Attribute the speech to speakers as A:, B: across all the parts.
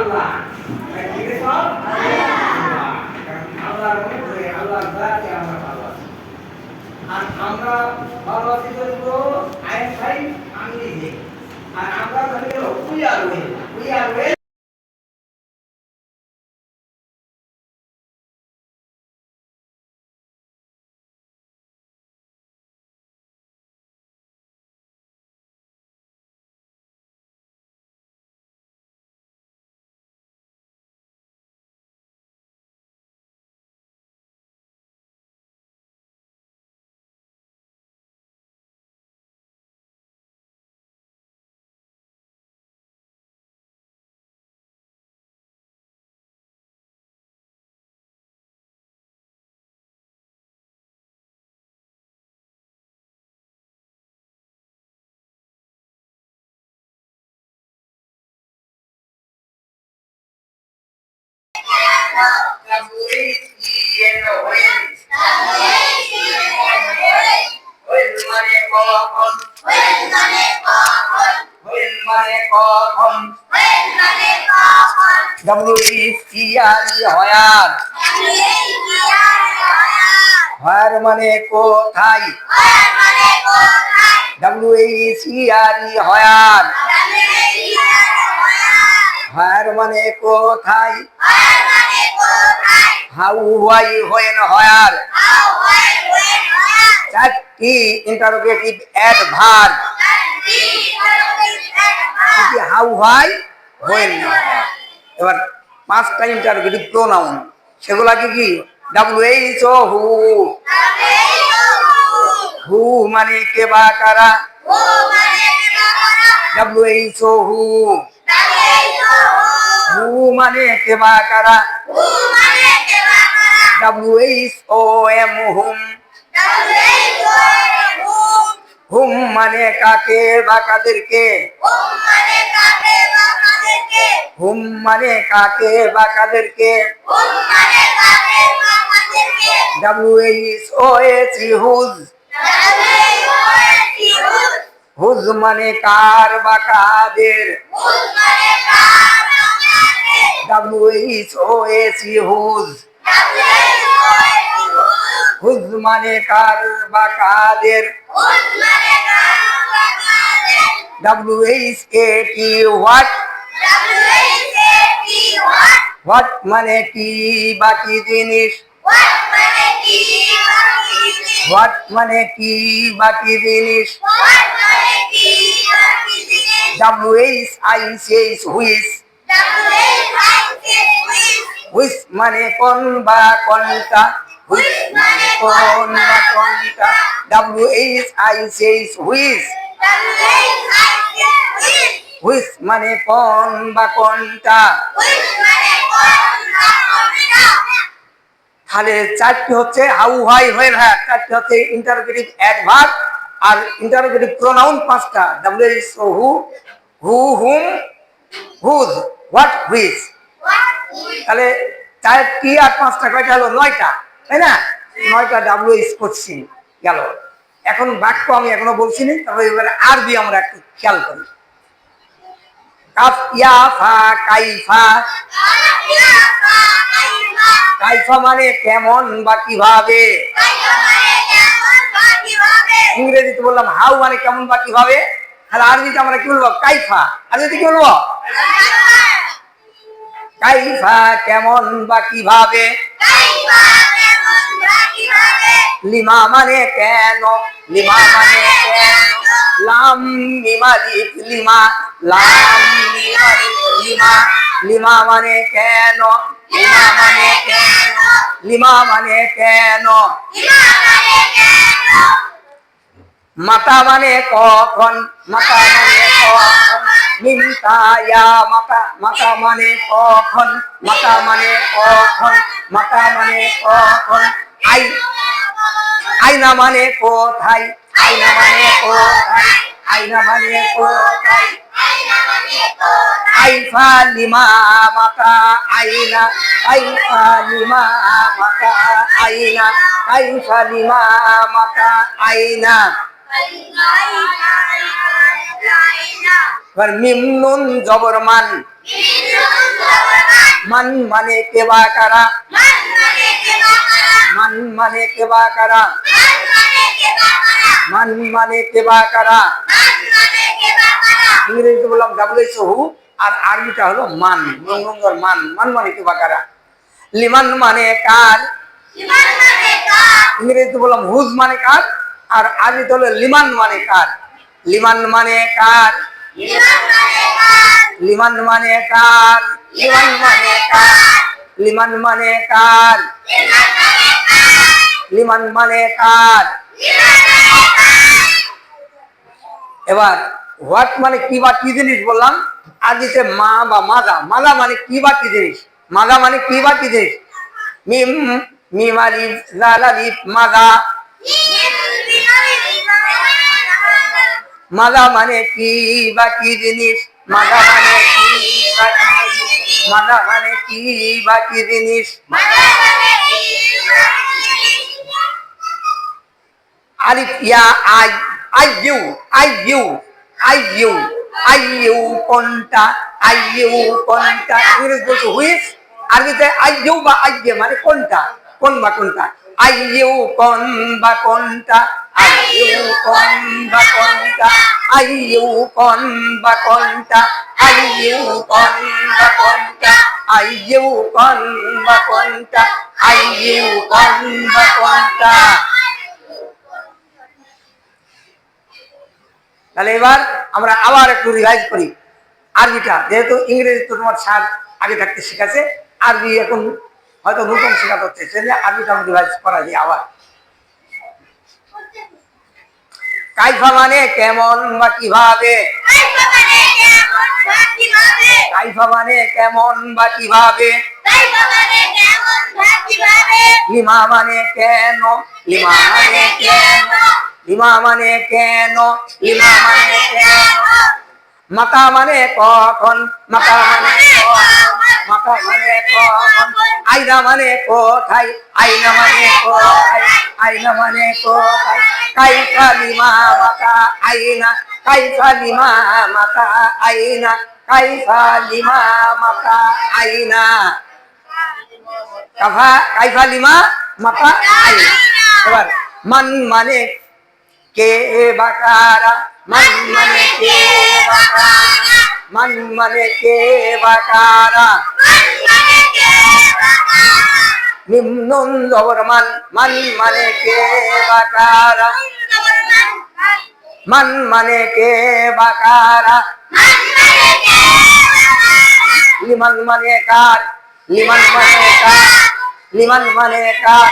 A: আল্লাহ, ঠিক আছে সব আল্লাহ। কারণ আল্লাহর মধ্যে আল্লাহর জাতি আমরা ভালো আছি। আর আমরা ভালো আছি তো আইন ভাই আমি নিজে। আর আমরা ধরে গেল উই আর ওয়েল হোয়ার মানে কোথায় WHERE হোয়ার হোয়ার মানে কোথায় হাউ হোয়াই হোয়েন হোয়ার চারটি interrogative adverb how why when. এবার পাঁচটা ইন্টারোগেটিভ প্রোনাউন, সেগুলা কি কি? WHO হু, হু মানে কে বা কারা, WHO হু, হু মানে কে বা কারা, WHOM হুম, হুম মানে কাকে বা কাদেরকে, হুম মানে কাকে বা কাদেরকে, WHOH হুজ, হুজ মানে কার বা কাদের, WHOH হুজ, হুজ মানে কার বা কাদের, WHAT হোয়াট, হোয়াট মানে কি বা কি জিনিস, হোয়াট মানে কি বা কি জিনিস, WHICH হুইচ, হুইচ মানে কোন বা কোনটা, হুইচ মানে কোন বা কোনটা, WHICH হুইচ, হুইচ মানে কোন বা কোনটা। তাহলে চারটি হচ্ছে হাউ হোয়াই হোয়েন হোয়ার, চারটি হচ্ছে ইন্টারোগেটিভ অ্যাডভার্ব, আর ইন্টারোগেটিভ প্রোনাউন পাঁচটা, WHO who, who whom, whose, what which. তাহলে চারটি আর পাঁচটা কয়টা হলো? নয়টা, তাই না? নয়টা WH করছি গেল। এখন বাক্য আমি এখনো বলছি না, তবে এবারে আরবি আমরা একটু খেয়াল করি। কাফ ইয়া ফা কাইফা, কাইফা মানে কেমন বা কিভাবে, ইংরেজিতে বললাম হাউ মানে কেমন বা কিভাবে, আর আরবিতে আমরা কি বলবো? কাইফা। আরবিতে কি বলবো? কাইফা কেমন বা কিভাবে, লিমা মানে কেন, লিমা মানে কেন, লাম মিমা লিফ লিমা, লাম মিমা লিফ লিমা, লিমা মানে কেন, লিমা মানে কেন, লিমা মানে কেন, মাতা মানে কখন, মাতা মানে কখন, মিমতা ইয়া মাতা, মাতা মানে কখন, মাতা মানে কখন, মাতা মানে কখন, আই, আইনা মানে কোথায়, আইনা মানে কোথায়, আইনা মানে কোথায়, কাইফা লিমা মাতা আইনা, কাইফা লিমা মাতা আইনা, কাইফা লিমা মাতা আইনা। এবার মিম নুন জবর মান, মান মানে কে বা কারা, মান মানে কে বা কারা, মান মানে কে বা কারা। ইংরেজিতে বললাম WHO, আর আরবিটা হলো মান, মান, মান মানে কে বা কারা। লিমান মানে কার, ইংরেজিতে বললাম হুজ মানে কার, আর আরবিতে হলো লিমান মানে কার। লিমান মানে কার, লিমান মানে কার, লিমান মানে কার, লিমান মানে কার, লিমান মানে কার। এবার হোয়াট মানে কি বা কি জিনিস বললাম, আরবিতে মা বা মাদা, মাদা মানে কি বা কি জিনিস, মাদা মানে কি বা কি জিনিস। মিম মিম আলিফ লাল আলিফ মাদা, মাদা মানে কি বা কি জিনিস, মাদা মানে কি বা কি জিনিস, মাদা মানে কি বা কি জিনিস। আলিফ yeah I, I U, I U, I U, I U কোনটা, আই ইউ কোনটা। ইংরেজি বলছে হুইচ, আরবিতে আই ইউ বা আই ইউ মানে কোনটা, কোন বা কোনটা। আই ইউ কোন বা কোনটা, আই ইউ কোন বা কোনটা, আই ইউ কোন বা কোনটা, আই ইউ কোন বা কোনটা, আই ইউ কোন বা কোনটা, আই ইউ কোন বা কোনটা। তাহলে এবার আমরা আবার একটু রিভাইজ করি আরবিটা, যেহেতু ইংরেজি তো তোমার স্যার আগে থাকতে শিখাচ্ছে, আরবি এখন হয়তো নতুন শেখাতে হচ্ছে, সেজন্য আরবিটা আমি রিভাইজ করা যায় আবার। কাইফা মানে কেমন বা কিভাবে, কাইফা মানে কেমন বা কিভাবে, লিমা মানে কেন, লিমা মানে কেন, লিমা মানে কেন, লিমা মানে কেন। মাতা মানে কখন, মাতা মানে কখন, মাতা মানে কখন। আইনা মানে কোথায়, আইনা মানে কোথায়, আইনা মানে কোথায়। কাইফা লিমা মাতা আইনা, কাইফা লিমা মাতা আইনা, কাইফা লিমা মাতা আইনা। কাইফা লিমা মাতা আইনা। এবার মান মানে কে বা কারা, মান মানে কে বা কারা, মান মানে কে বা কারা। মিম নুন জবর মান, মান মানে কে বা কারা, মান মানে কে বা কারা। লিমান মানে কার, লিমান মানে কার, লিমান মানে কার,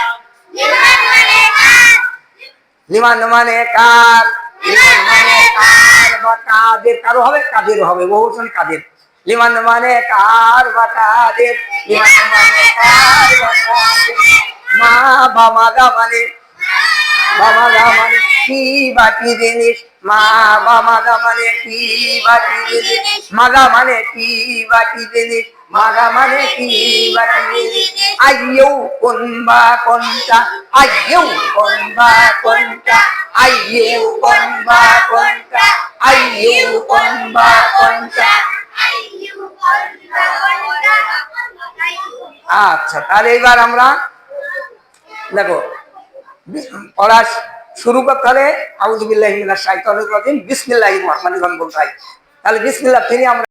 A: লিমান মানে কার, লিমান মানে কার বা কাদের, কারো হবে কাদের হবে, বহুবচন কাদের। লিমান মানে কার বা কাদের, লিমান মানে কার বা কাদের। মা বা মাদা মানে, বা মাদা মানে কি বা কি জিনিস, মা বা মাদা মানে কি বা কি জিনিস, মাদা মানে কি বা কি জিনিস, মাদা মানে কি বা কি জিনিস। আইউ কোন বা কোনটা, আইউ কোন বা কোনটা, আইউ কোন বা কোনটা, আইউ কোন বা কোনটা। আচ্ছা, তাহলে এবার আমরা দেখো পড়া শুরু করতে হলে আউযু বিল্লাহি মিনাশ শাইতানির রাজিম বিসমিল্লাহির রহমানির রহিম বলতে হয়। তাহলে বিসমিল্লাহ তিনি আমরা